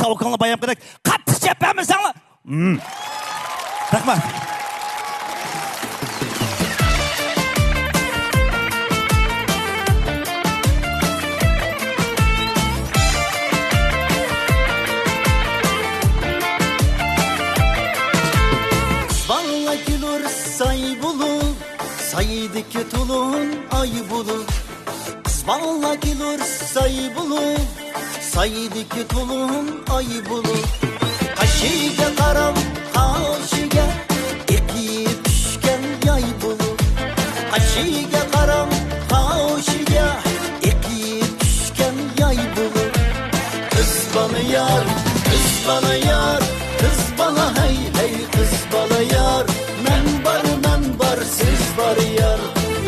sovuqanlı bayam qilib qattiq chapamisanlar. Rahmat. Valla gülür say bulur, saydaki tulun ay bulur. Valla gülür say bulur, saydaki tulun ay bulur. Kaşıga karam kaşıga, ikiye düşken yay bulur. Kaşıga karam kaşıga, ikiye düşken yay bulur. Kız bana yar, kız bana yar, kız bana hey hey, kız bana yar. Men var siz var yar.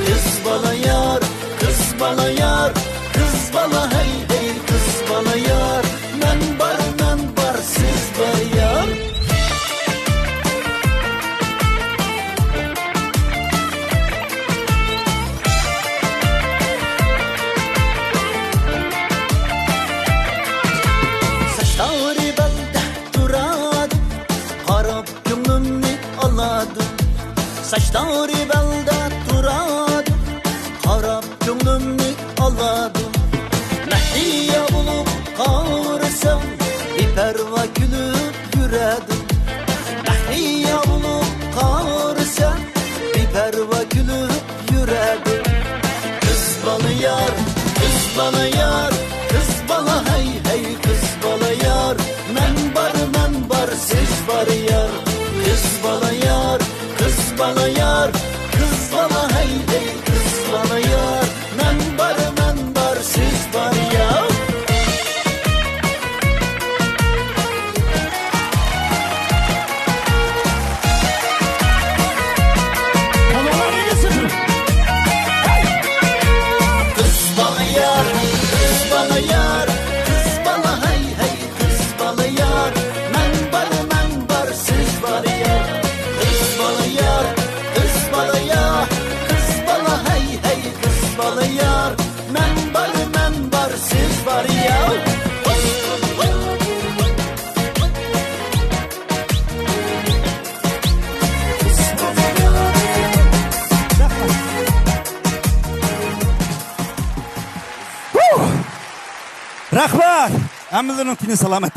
Kız bana yar, kız bana yar, kız bana hey hey, kız bana yar. Men var siz var yar. Saçları belde duradı, harap gönlümü aladı. Saçları belde duradı, harap gönlümü aladı. Mehdiye bulup karısam, bir perva gülüp yüredim. Mehdiye bulup karısam, bir perva gülüp yüredim. Kız bana yar, kız bana yar, kız bana hey hey, kız bana yar. Men var siz var yar. Kız bana yar, kız bana yar, kız bana hey hey, kız bana yar. Men var siz var yar. Kız bana yar, kız bana yar, kız bana hey hey, kız bana yar. Men var siz var yar. Kız bana yar, kız bana yar, kız bana hey hey, kız bana yar. Men var siz var yar. Rahmat. Hammalarning tini salomat.